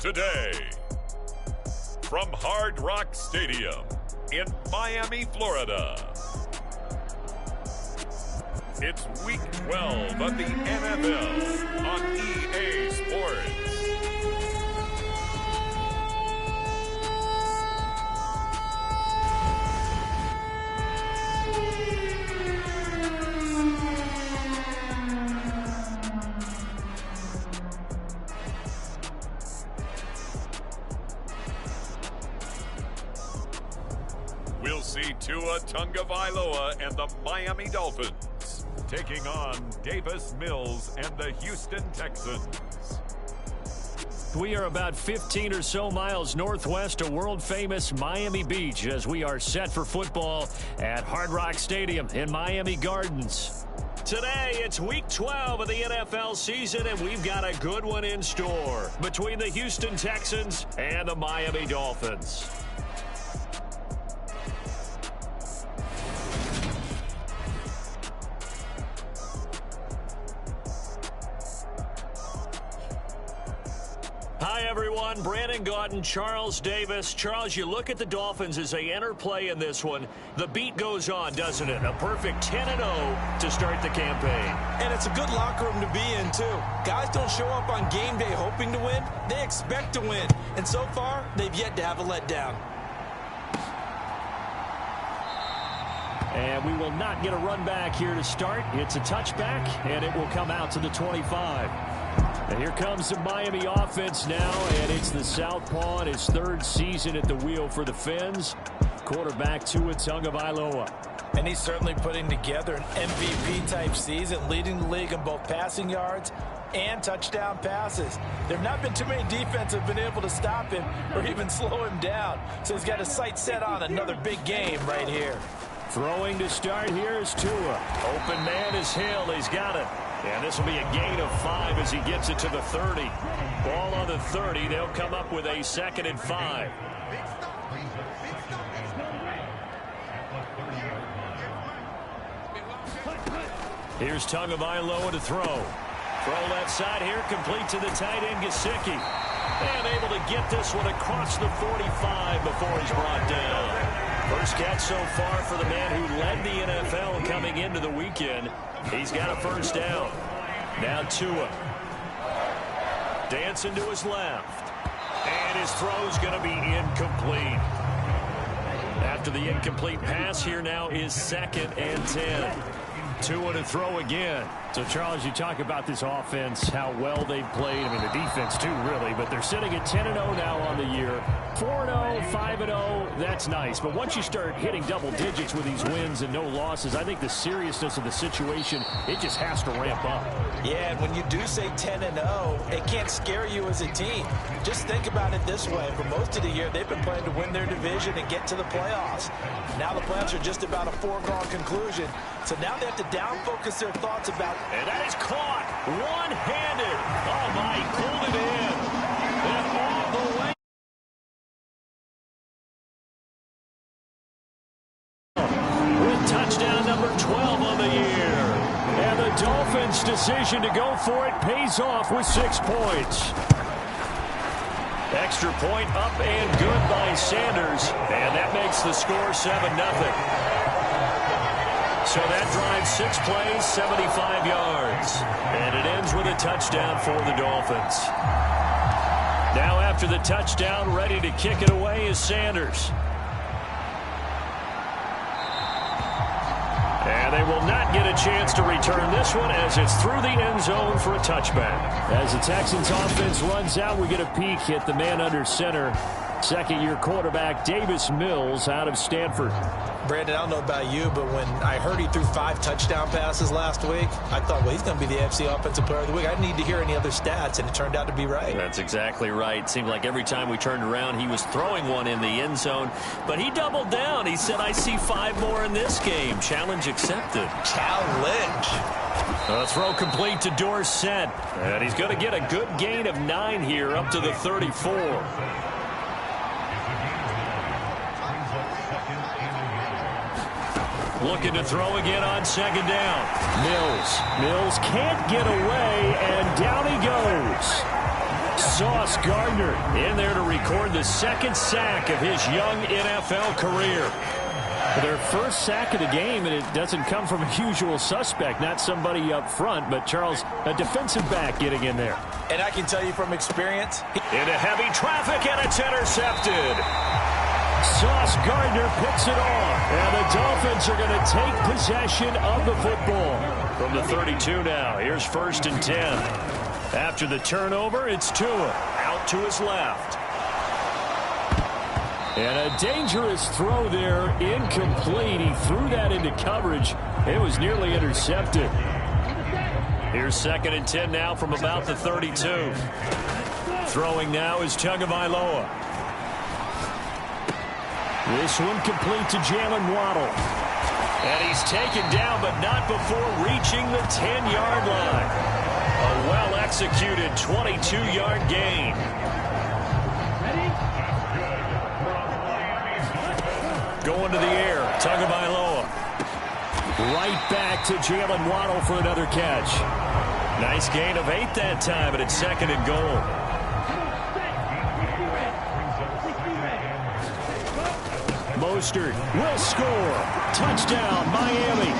today. From Hard Rock Stadium in Miami, Florida. It's Week 12 of the NFL on EA Sports. We'll see Tua Tagovailoa and the Miami Dolphins taking on Davis Mills and the Houston Texans. We are about 15 or so miles northwest of world-famous Miami Beach as we are set for football at Hard Rock Stadium in Miami Gardens. Today, it's Week 12 of the NFL season, and we've got a good one in store between the Houston Texans and the Miami Dolphins. Hi, everyone. Brandon Gaudin, Charles Davis. Charles, you look at the Dolphins as they enter play in this one. The beat goes on, doesn't it? A perfect 10-0 to start the campaign. And it's a good locker room to be in, too. Guys don't show up on game day hoping to win. They expect to win. And so far, they've yet to have a letdown. And we will not get a run back here to start. It's a touchback, and it will come out to the 25. And here comes the Miami offense now, and it's the Southpaw in his third season at the wheel for the Fins. Quarterback Tua Tagovailoa. And he's certainly putting together an MVP-type season, leading the league in both passing yards and touchdown passes. There have not been too many defenses that have been able to stop him or even slow him down. So he's got his sights set on another big game right here. Throwing to start here is Tua. Open man is Hill. He's got it. And this will be a gain of 5 as he gets it to the 30. Ball on the 30. They'll come up with a 2nd and 5. Here's Tagovailoa to throw. Throw left side here, complete to the tight end, Gesicki. And able to get this one across the 45 before he's brought down. First catch so far for the man who led the NFL coming into the weekend. He's got a first down. Now Tua. Dancing to his left. And his throw's going to be incomplete. After the incomplete pass, here now is 2nd and 10. Tua to throw again. So, Charles, you talk about this offense, how well they've played. I mean, the defense, too, really. But they're sitting at 10-0 now on the year. 4-0, 5-0, that's nice. But once you start hitting double digits with these wins and no losses, I think the seriousness of the situation, it just has to ramp up. Yeah, and when you do say 10-0, it can't scare you as a team. Just think about it this way. For most of the year, they've been playing to win their division and get to the playoffs. Now the playoffs are just about a foregone conclusion. So now they have to down-focus their thoughts about... And that is caught one-handed. Oh, my, he pulled it in. And all the way. With touchdown number 12 on the year. And the Dolphins' decision to go for it pays off with 6 points. Extra point up and good by Sanders. And that makes the score 7-0. So that drives 6 plays, 75 yards. And it ends with a touchdown for the Dolphins. Now after the touchdown, ready to kick it away is Sanders. And they will not get a chance to return this one as it's through the end zone for a touchback. As the Texans offense runs out, we get a peek at the man under center. Second-year quarterback Davis Mills out of Stanford. Brandon, I don't know about you, but when I heard he threw 5 touchdown passes last week, I thought, well, he's going to be the AFC Offensive Player of the Week. I didn't need to hear any other stats, and it turned out to be right. That's exactly right. Seemed like every time we turned around, he was throwing one in the end zone. But he doubled down. He said, I see 5 more in this game. Challenge accepted. Challenge. A throw complete to Dorsett. And he's going to get a good gain of 9 here up to the 34. Looking to throw again on second down. Mills can't get away, and down he goes. Sauce Gardner in there to record the second sack of his young NFL career. Their first sack of the game, and it doesn't come from a usual suspect, not somebody up front, but Charles, a defensive back getting in there. And I can tell you from experience. Into heavy traffic, and it's intercepted. Sauce Gardner picks it off, and the Dolphins are going to take possession of the football. From the 32 now, here's 1st and 10. After the turnover, it's Tua out to his left. And a dangerous throw there, incomplete. He threw that into coverage. It was nearly intercepted. Here's 2nd and 10 now from about the 32. Throwing now is Tagovailoa. This one complete to Jalen Waddle. And he's taken down, but not before reaching the 10-yard line. A well-executed 22-yard gain. Going to the air, Tagovailoa. Right back to Jalen Waddle for another catch. Nice gain of 8 that time, but it's 2nd and goal. Mostert will score. Touchdown, Miami.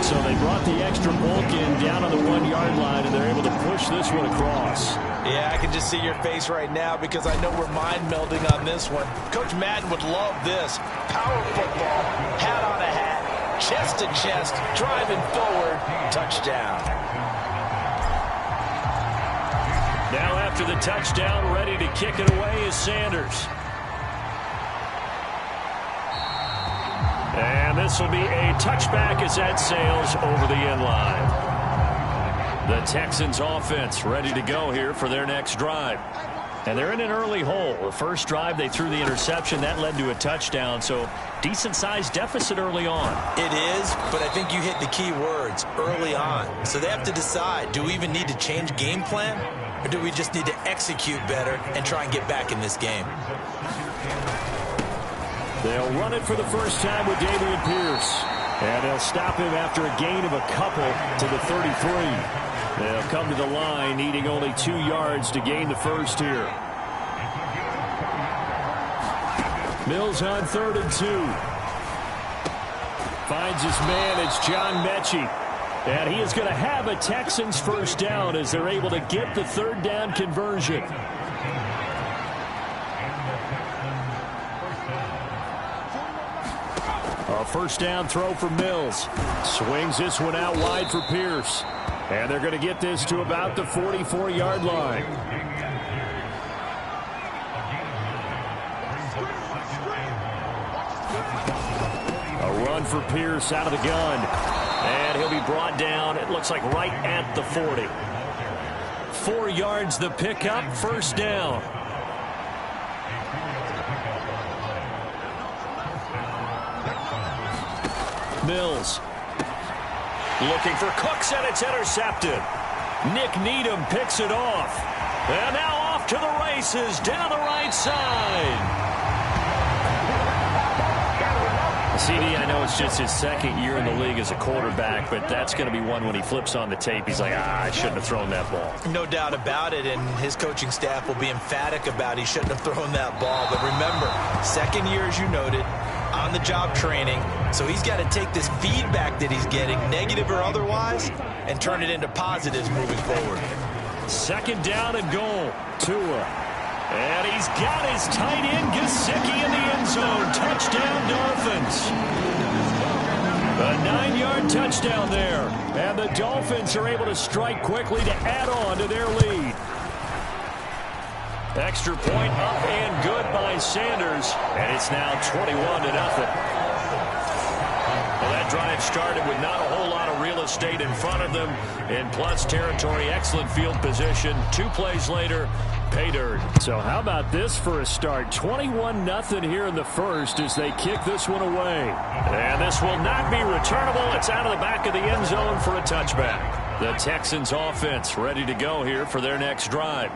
So they brought the extra bulk in down on the 1-yard line, and they're able to push this one across. Yeah, I can just see your face right now because I know we're mind melding on this one. Coach Madden would love this. Power football, hat on a hat, chest to chest, driving forward, touchdown. Now after the touchdown, ready to kick it away is Sanders. And this will be a touchback as that sails over the end line. The Texans offense ready to go here for their next drive. And they're in an early hole. The first drive they threw the interception. That led to a touchdown. So decent-sized deficit early on. It is, but I think you hit the key words, early on. So they have to decide, do we even need to change game plan? Or do we just need to execute better and try and get back in this game? They'll run it for the first time with Dameon Pierce. And they'll stop him after a gain of a couple to the 33. They'll come to the line needing only 2 yards to gain the first here. Mills on 3rd and 2. Finds his man. It's John Mechie. And he is going to have a Texans first down as they're able to get the 3rd down conversion. A first down throw for Mills. Swings this one out wide for Pierce. And they're going to get this to about the 44-yard line. A run for Pierce out of the gun. And he'll be brought down, it looks like right at the 40. 4 yards the pickup, first down. Mills looking for Cooks, and it's intercepted. Nick Needham picks it off. And now off to the races down the right side. CD, I know it's just his 2nd year in the league as a quarterback, but that's going to be one when he flips on the tape. He's like, I shouldn't have thrown that ball. No doubt about it, and his coaching staff will be emphatic about he shouldn't have thrown that ball. But remember, 2nd year, as you noted, on-the-job training. So he's got to take this feedback that he's getting, negative or otherwise, and turn it into positives moving forward. 2nd down and goal. Tua. And he's got his tight end, Gesicki, in the end zone. Touchdown, Dolphins. A 9-yard touchdown there. And the Dolphins are able to strike quickly to add on to their lead. Extra point up and good by Sanders. And it's now 21-0. Well, that drive started with not a whole lot of real estate in front of them. In plus territory, excellent field position. 2 plays later, pay dirt. So how about this for a start? 21-0 here in the first as they kick this one away. And this will not be returnable. It's out of the back of the end zone for a touchback. The Texans offense ready to go here for their next drive.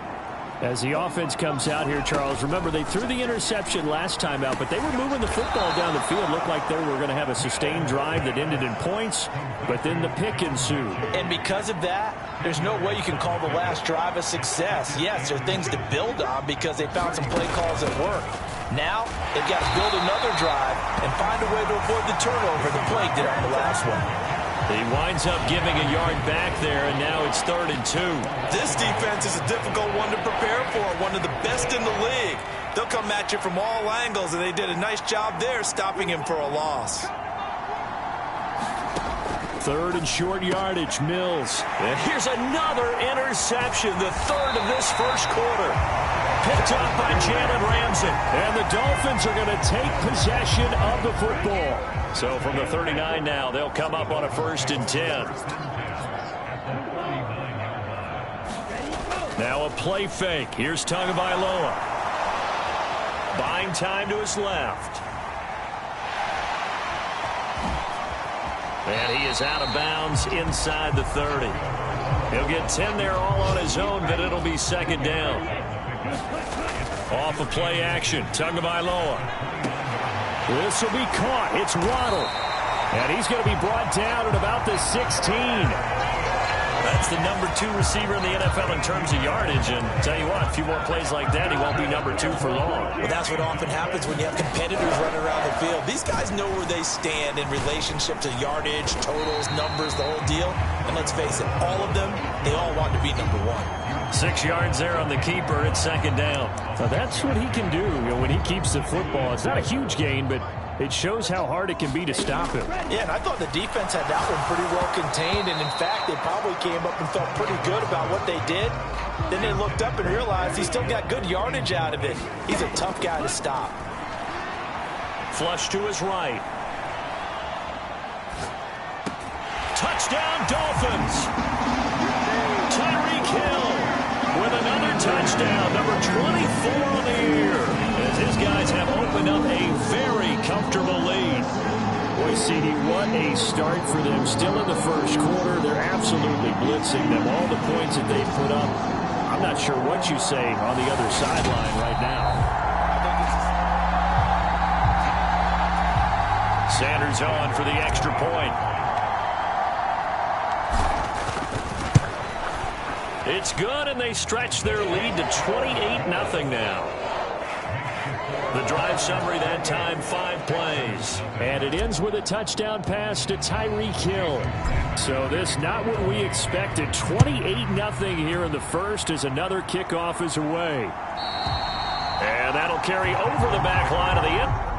As the offense comes out here, Charles, remember they threw the interception last time out, but they were moving the football down the field. Looked like they were going to have a sustained drive that ended in points, but then the pick ensued. And because of that, there's no way you can call the last drive a success. Yes, there are things to build on because they found some play calls that work. Now, they've got to build another drive and find a way to avoid the turnover the play did on the last one. He winds up giving a yard back there, and now it's 3rd and 2. This defense is a difficult one to prepare for, one of the best in the league. They'll come at you from all angles, and they did a nice job there stopping him for a loss. 3rd and short yardage, Mills. And here's another interception, the 3rd of this first quarter. Picked up by Jalen Ramsey. And the Dolphins are going to take possession of the football. So from the 39 now, they'll come up on a 1st and 10. Now a play fake. Here's Tagovailoa. Buying time to his left. And he is out of bounds inside the 30. He'll get 10 there all on his own, but it'll be 2nd down. Off of play action, Tagovailoa. This will be caught. It's Waddle. And he's going to be brought down at about the 16. That's the number 2 receiver in the NFL in terms of yardage. And tell you what, a few more plays like that, he won't be number 2 for long. Well, that's what often happens when you have competitors running around the field. These guys know where they stand in relationship to yardage, totals, numbers, the whole deal. And let's face it, all of them, they all want to be number 1. 6 yards there on the keeper. It's 2nd down. Now that's what he can do, when he keeps the football. It's not a huge gain, but it shows how hard it can be to stop him. Yeah, and I thought the defense had that one pretty well contained, and in fact, they probably came up and felt pretty good about what they did. Then they looked up and realized he still got good yardage out of it. He's a tough guy to stop. Flush to his right. Touchdown, Dolphins! Tyreek Hill with another touchdown, number 24 on the year, as his guys have opened up a very comfortable lead. Boy, CD, what a start for them. Still in the first quarter, they're absolutely blitzing them. All the points that they put up, I'm not sure what you say on the other sideline right now. Sanders on for the extra point. It's good, and they stretch their lead to 28-0 now. The drive summary that time, 5 plays. And it ends with a touchdown pass to Tyreek Hill. So this not what we expected. 28-0 here in the first as another kickoff is away. And that'll carry over the back line of the end.